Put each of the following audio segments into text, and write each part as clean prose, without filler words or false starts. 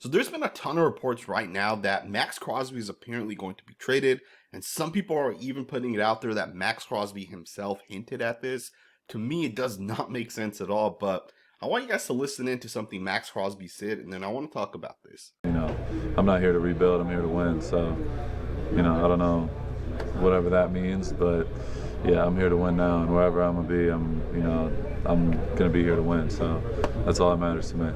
So there's been a ton of reports right now that Maxx Crosby is apparently going to be traded, and some people are even putting it out there that Maxx Crosby himself hinted at this. To me, it does not make sense at all, but I want you guys to listen into something Maxx Crosby said, and then I want to talk about this. I'm not here to rebuild, I'm here to win. So, I don't know whatever that means, but yeah, I'm here to win now, and wherever I'm gonna be, I'm gonna be here to win. So that's all that matters to me.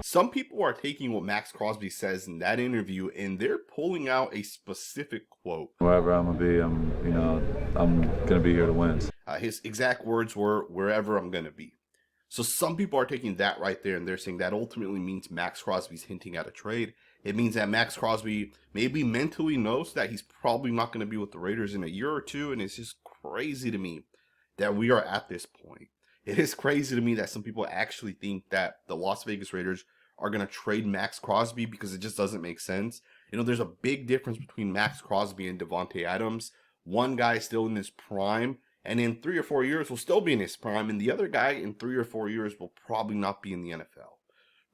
Some people are taking what Maxx Crosby says in that interview and they're pulling out a specific quote. Wherever I'm gonna be, I'm gonna be here to win. His exact words were, "Wherever I'm gonna be." So some people are taking that right there and they're saying that ultimately means Maxx Crosby's hinting at a trade. It means that Maxx Crosby maybe mentally knows that he's probably not going to be with the Raiders in a year or two, and it's just crazy to me that we are at this point. It is crazy to me that some people actually think that the Las Vegas Raiders are going to trade Maxx Crosby because it just doesn't make sense. There's a big difference between Maxx Crosby and Davante Adams. One guy is still in his prime, and in 3 or 4 years will still be in his prime, and the other guy in 3 or 4 years will probably not be in the NFL,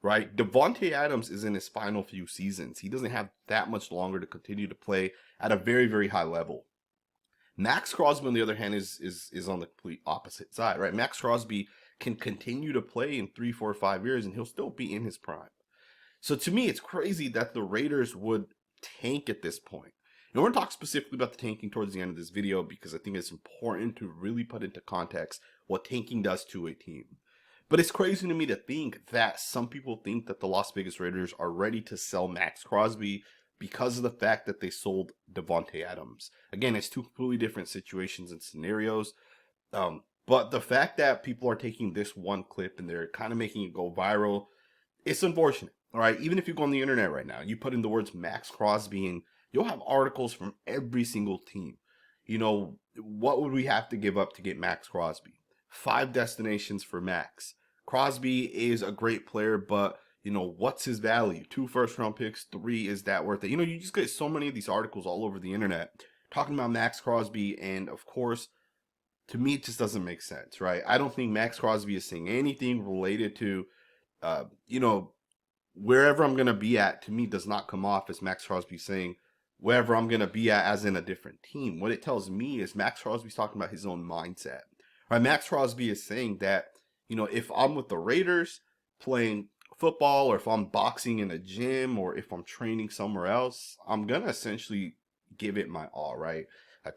right? Davante Adams is in his final few seasons. He doesn't have that much longer to continue to play at a very, very high level. Maxx Crosby, on the other hand, is on the complete opposite side, right? Maxx Crosby can continue to play in 3, 4, 5 years, and he'll still be in his prime. So to me, it's crazy that the Raiders would tank at this point. And we're going to talk specifically about the tanking towards the end of this video because I think it's important to really put into context what tanking does to a team. But it's crazy to me to think that some people think that the Las Vegas Raiders are ready to sell Maxx Crosby because of the fact that they sold Davante Adams. Again, it's two completely different situations and scenarios. But the fact that people are taking this one clip and they're kind of making it go viral, it's unfortunate. All right, even if you go on the internet right now, you put in the words Maxx Crosby and you'll have articles from every single team. What would we have to give up to get Maxx Crosby? 5 destinations for Maxx. Crosby is a great player, but what's his value? 2 first-round picks, 3, is that worth it? You just get so many of these articles all over the internet talking about Maxx Crosby, and of course, to me, it just doesn't make sense, right? I don't think Maxx Crosby is saying anything related to, wherever I'm going to be at, to me, does not come off as Maxx Crosby saying, wherever I'm going to be at as in a different team. What it tells me is Maxx Crosby's talking about his own mindset. Right? Maxx Crosby is saying that, if I'm with the Raiders playing football, or if I'm boxing in a gym, or if I'm training somewhere else, I'm going to essentially give it my all, right?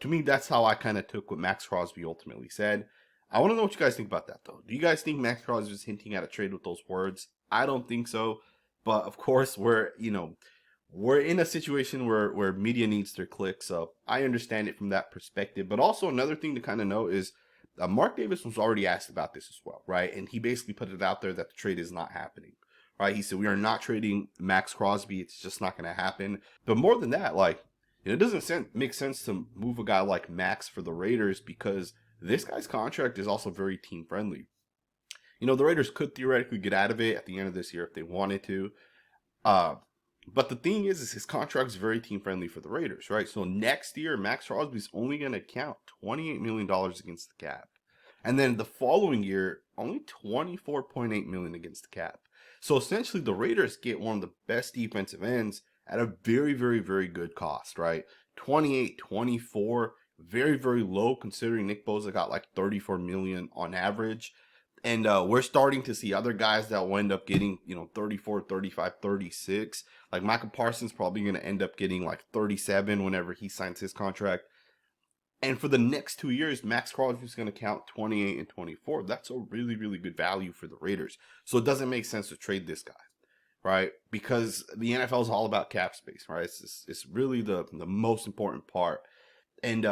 To me, that's how I kind of took what Maxx Crosby ultimately said. I want to know what you guys think about that, though. Do you guys think Maxx Crosby is hinting at a trade with those words? I don't think so. But of course, we're in a situation where media needs their clicks, so I understand it from that perspective. But also another thing to kind of know is Mark Davis was already asked about this as well, right? And he basically put it out there that the trade is not happening, right? He said, we are not trading Maxx Crosby. It's just not going to happen. But more than that, it doesn't make sense to move a guy like Maxx for the Raiders because this guy's contract is also very team friendly. The Raiders could theoretically get out of it at the end of this year if they wanted to. But the thing is his contract is very team friendly for the Raiders, right? So next year, Maxx Crosby's only going to count $28 million against the cap. And then the following year, only $24.8 million against the cap. So essentially, the Raiders get one of the best defensive ends at a very, very, very good cost, right? 28, 24, very, very low considering Nick Bosa got like $34 million on average. And we're starting to see other guys that will end up getting, 34, 35, 36. Like Michael Parsons probably going to end up getting like 37 whenever he signs his contract. And for the next 2 years, Maxx Crosby is going to count 28 and 24. That's a really, really good value for the Raiders. So it doesn't make sense to trade this guy, right? Because the NFL is all about cap space, right? It's really the most important part. And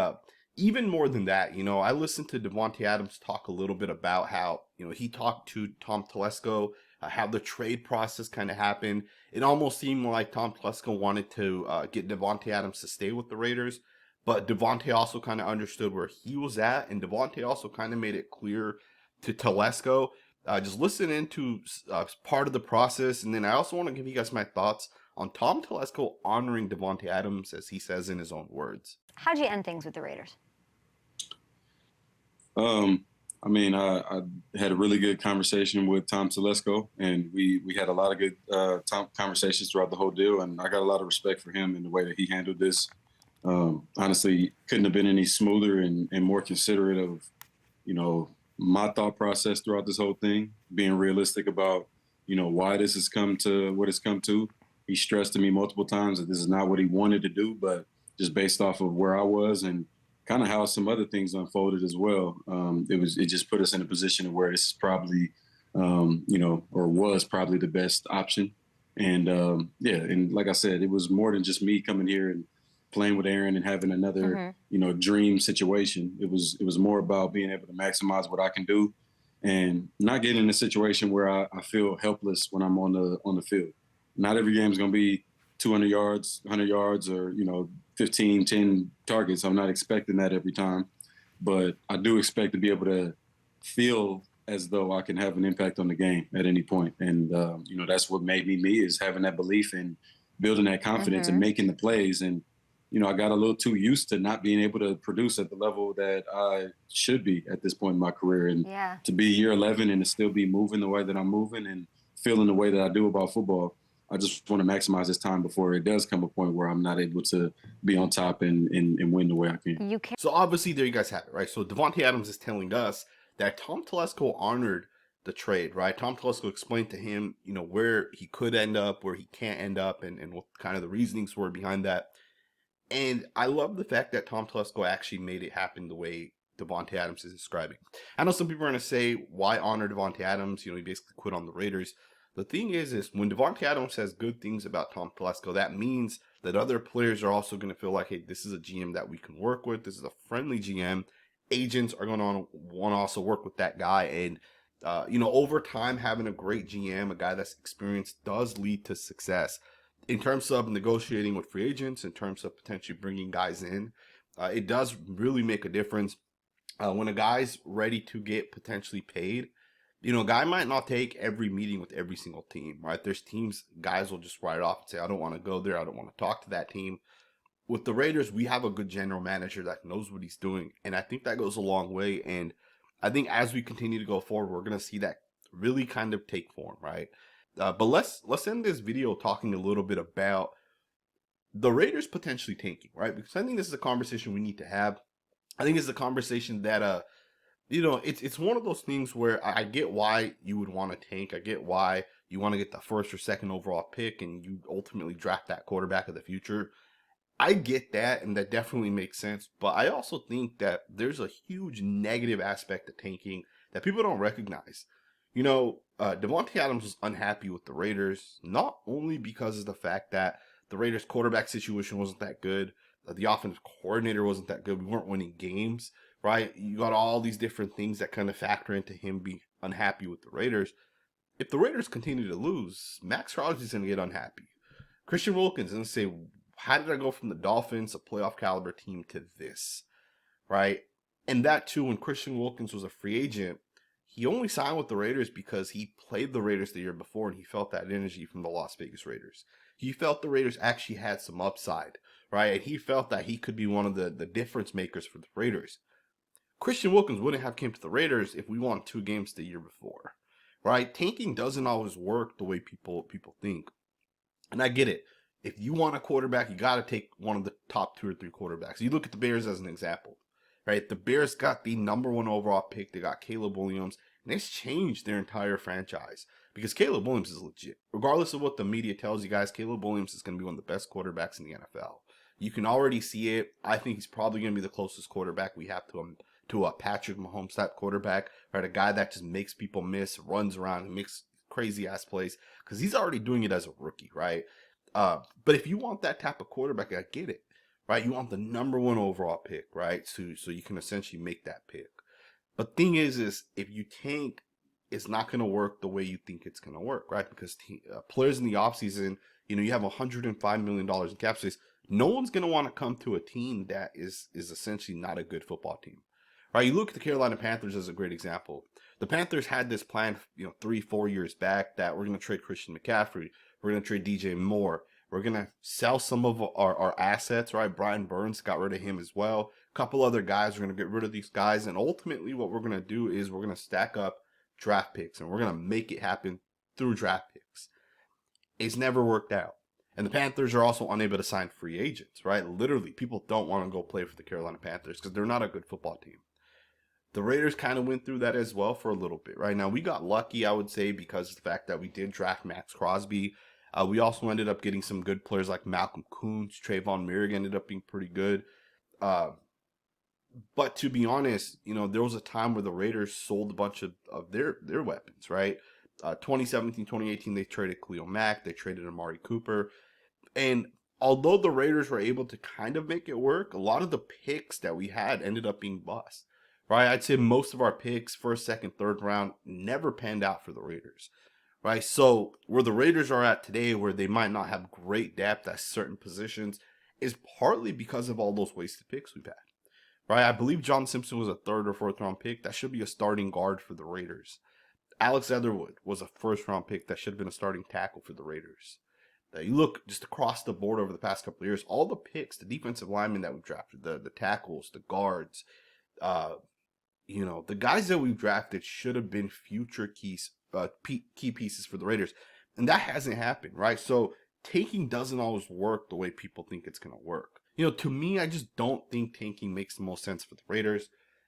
even more than that, I listened to Davante Adams talk a little bit about how, he talked to Tom Telesco, how the trade process kind of happened. It almost seemed like Tom Telesco wanted to get Davante Adams to stay with the Raiders, but Davante also kind of understood where he was at, and Davante also kind of made it clear to Telesco. Just listen into part of the process, and then I also want to give you guys my thoughts on Tom Telesco honoring Davante Adams, as he says in his own words. How'd you end things with the Raiders? I mean, I had a really good conversation with Tom Telesco, and we had a lot of good conversations throughout the whole deal. And I got a lot of respect for him and the way that he handled this. Honestly, couldn't have been any smoother and more considerate of, my thought process throughout this whole thing, being realistic about, why this has come to what it's come to. He stressed to me multiple times that this is not what he wanted to do, but just based off of where I was and kind of how some other things unfolded as well. It just put us in a position where this is probably, or was probably the best option. And yeah, and like I said, it was more than just me coming here and playing with Aaron and having another, dream situation. It was more about being able to maximize what I can do and not getting in a situation where I feel helpless when I'm on the field. Not every game is going to be 200 yards, 100 yards, or 15, 10 targets. I'm not expecting that every time, but I do expect to be able to feel as though I can have an impact on the game at any point. And that's what made me is having that belief and building that confidence and making the plays. And I got a little too used to not being able to produce at the level that I should be at this point in my career. And to be year 11 and to still be moving the way that I'm moving and feeling the way that I do about football, I just want to maximize this time before it does come a point where I'm not able to be on top and win the way I can. So obviously there you guys have it, right? So Davante Adams is telling us that Tom Telesco honored the trade, right? Tom Telesco explained to him, where he could end up, where he can't end up, and what kind of the reasonings were behind that. And I love the fact that Tom Telesco actually made it happen the way Davante Adams is describing. I know some people are going to say, why honor Davante Adams? He basically quit on the Raiders. The thing is when Davante Adams says good things about Tom Telesco, that means that other players are also going to feel like, hey, this is a GM that we can work with. This is a friendly GM. Agents are going to want to also work with that guy. And, over time, having a great GM, a guy that's experienced, does lead to success. In terms of negotiating with free agents, in terms of potentially bringing guys in, it does really make a difference. When a guy's ready to get potentially paid, a guy might not take every meeting with every single team, right? There's teams, guys will just write off and say, I don't want to go there. I don't want to talk to that team. With the Raiders, we have a good general manager that knows what he's doing. And I think that goes a long way. And I think as we continue to go forward, we're going to see that really kind of take form, right? But let's end this video talking a little bit about the Raiders potentially tanking, right? Because I think this is a conversation we need to have. I think it's a conversation that, it's one of those things where I get why you would want to tank. I get why you want to get the first or second overall pick and you ultimately draft that quarterback of the future. I get that, and that definitely makes sense. But I also think that there's a huge negative aspect of tanking that people don't recognize. Davante Adams was unhappy with the Raiders, not only because of the fact that the Raiders quarterback situation wasn't that good, the offensive coordinator wasn't that good, we weren't winning games, right? You got all these different things that kind of factor into him being unhappy with the Raiders. If the Raiders continue to lose, Maxx Crosby's going to get unhappy. Christian Wilkins is going to say, how did I go from the Dolphins, a playoff caliber team, to this, right? And that too, when Christian Wilkins was a free agent, he only signed with the Raiders because he played the Raiders the year before and he felt that energy from the Las Vegas Raiders. He felt the Raiders actually had some upside, right? And he felt that he could be one of the difference makers for the Raiders. Christian Wilkins wouldn't have came to the Raiders if we won 2 games the year before, right? Tanking doesn't always work the way people think. And I get it. If you want a quarterback, you got to take one of the top 2 or 3 quarterbacks. You look at the Bears as an example, right? The Bears got the number 1 overall pick. They got Caleb Williams, and it's changed their entire franchise because Caleb Williams is legit. Regardless of what the media tells you guys, Caleb Williams is going to be one of the best quarterbacks in the NFL. You can already see it. I think he's probably going to be the closest quarterback we have to a Patrick Mahomes type quarterback, right? A guy that just makes people miss, runs around, and makes crazy ass plays because he's already doing it as a rookie, right? But if you want that type of quarterback, I get it, right? You want the number 1 overall pick, right? So you can essentially make that pick. But thing is if you tank, it's not going to work the way you think it's going to work, right? Because players in the offseason, you have $105 million in cap space. No one's going to want to come to a team that is essentially not a good football team, right? You look at the Carolina Panthers as a great example. The Panthers had this plan, 3-4 years back that we're going to trade Christian McCaffrey. We're going to trade DJ Moore. We're going to sell some of our assets, right? Brian Burns got rid of him as well. A couple other guys, we're going to get rid of these guys. And ultimately what we're going to do is we're going to stack up draft picks and we're going to make it happen through draft picks. It's never worked out. And the Panthers are also unable to sign free agents, right? Literally, people don't want to go play for the Carolina Panthers because they're not a good football team. The Raiders kind of went through that as well for a little bit, right? Now, we got lucky, I would say, because of the fact that we did draft Maxx Crosby. We also ended up getting some good players like Malcolm Koonce, Trayvon Merrick ended up being pretty good. But to be honest, there was a time where the Raiders sold a bunch of their weapons, right? 2017, 2018, they traded Khalil Mack, they traded Amari Cooper. And although the Raiders were able to kind of make it work, a lot of the picks that we had ended up being bust, right? I'd say most of our picks, first, second, third round, never panned out for the Raiders, right? So where the Raiders are at today, where they might not have great depth at certain positions, is partly because of all those wasted picks we've had, right? I believe John Simpson was a third or fourth round pick. That should be a starting guard for the Raiders. Alex Leatherwood was a first round pick that should have been a starting tackle for the Raiders. You look just across the board over the past couple of years, all the picks, the defensive linemen that we've drafted, the tackles, the guards, the guys that we've drafted should have been future key pieces for the Raiders. And that hasn't happened, right? So tanking doesn't always work the way people think it's going to work. To me, I just don't think tanking makes the most sense for the Raiders.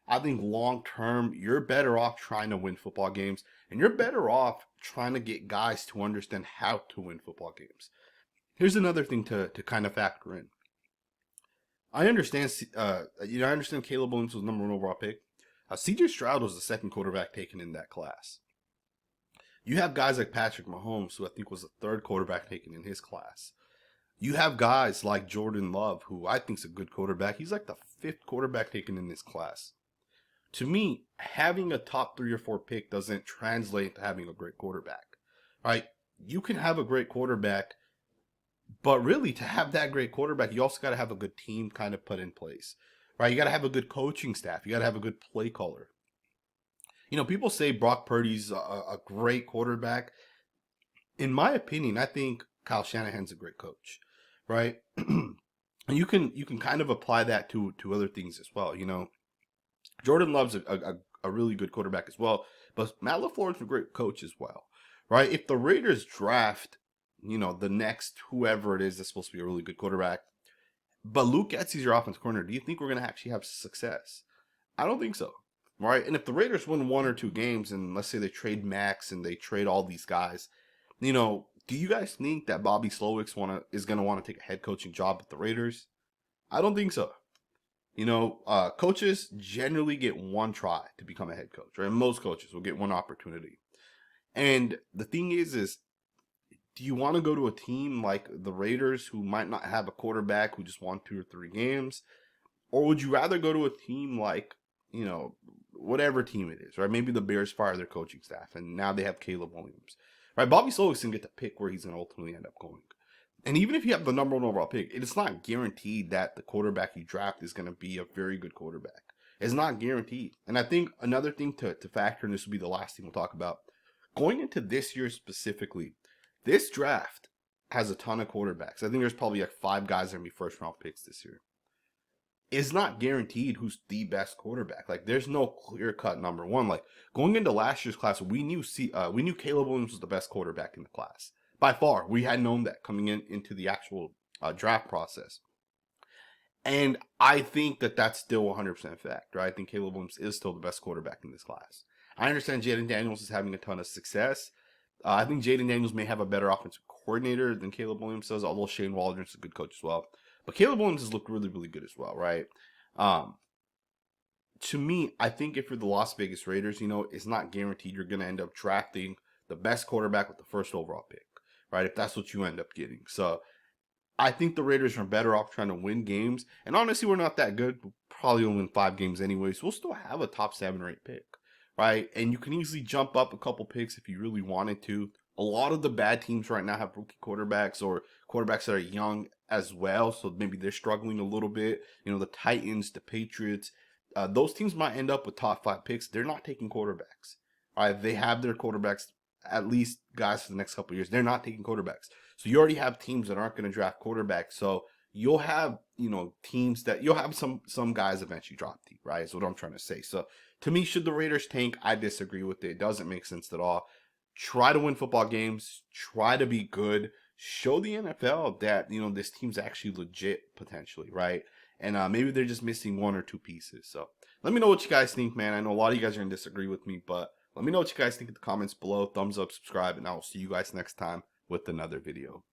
I think long term, you're better off trying to win football games, and you're better off trying to get guys to understand how to win football games. Here's another thing to kind of factor in. I understand, Caleb Williams was number 1 overall pick. C.J. Stroud was the second quarterback taken in that class. You have guys like Patrick Mahomes, who I think was the third quarterback taken in his class. You have guys like Jordan Love, who I think is a good quarterback. He's like the 5th quarterback taken in this class. To me, having a top 3 or 4 pick doesn't translate to having a great quarterback, right? You can have a great quarterback, but really to have that great quarterback, you also got to have a good team kind of put in place, right? You got to have a good coaching staff. You got to have a good play caller. People say Brock Purdy's a great quarterback. In my opinion, I think Kyle Shanahan's a great coach, right? And you can kind of apply that to other things as well, Jordan Love's a really good quarterback as well, but Matt LaFleur's a great coach as well, right? If the Raiders draft, the next whoever it is that's supposed to be a really good quarterback, but Luke Getsy's your offensive coordinator, do you think we're going to actually have success? I don't think so, right? And if the Raiders win 1 or 2 games, and let's say they trade Max and they trade all these guys, do you guys think that Bobby Slowick's is going to want to take a head coaching job at the Raiders? I don't think so. Coaches generally get 1 try to become a head coach, right? Most coaches will get 1 opportunity. And the thing is do you want to go to a team like the Raiders who might not have a quarterback who just won 2 or 3 games? Or would you rather go to a team like, whatever team it is, right? Maybe the Bears fire their coaching staff and now they have Caleb Williams, right? Bobby Slowick's going to get to pick where he's going to ultimately end up going. And even if you have the number 1 overall pick, it's not guaranteed that the quarterback you draft is going to be a very good quarterback. It's not guaranteed. And I think another thing to factor, and this will be the last thing we'll talk about, going into this year specifically, this draft has a ton of quarterbacks. I think there's probably like 5 guys that are going to be first round picks this year. It's not guaranteed who's the best quarterback. Like, there's no clear cut number 1. Like, going into last year's class, we knew Caleb Williams was the best quarterback in the class. By far, we had known that coming into the actual draft process. And I think that that's still 100% fact, right? I think Caleb Williams is still the best quarterback in this class. I understand Jaden Daniels is having a ton of success. I think Jaden Daniels may have a better offensive coordinator than Caleb Williams does, although Shane Waldron's a good coach as well. But Caleb Williams has looked really, really good as well, right? To me, I think if you're the Las Vegas Raiders, it's not guaranteed you're going to end up drafting the best quarterback with the 1st overall pick, right? If that's what you end up getting. So I think the Raiders are better off trying to win games. And honestly, we're not that good. We'll probably only win 5 games anyway. So we'll still have a top 7 or 8 pick, right? And you can easily jump up a couple picks if you really wanted to. A lot of the bad teams right now have rookie quarterbacks or quarterbacks that are young as well. So maybe they're struggling a little bit. The Titans, the Patriots, those teams might end up with top 5 picks. They're not taking quarterbacks. Right? They have their quarterbacks, at least guys for the next couple of years. They're not taking quarterbacks. So you already have teams that aren't going to draft quarterbacks. So you'll have, teams that you'll have some guys eventually drop deep, right? Is what I'm trying to say. So to me, should the Raiders tank? I disagree with it. It doesn't make sense at all. Try to win football games. Try to be good. Show the NFL that, this team's actually legit potentially, right? And maybe they're just missing one or two pieces. So let me know what you guys think, man. I know a lot of you guys are going to disagree with me, but let me know what you guys think in the comments below. Thumbs up, subscribe, and I will see you guys next time with another video.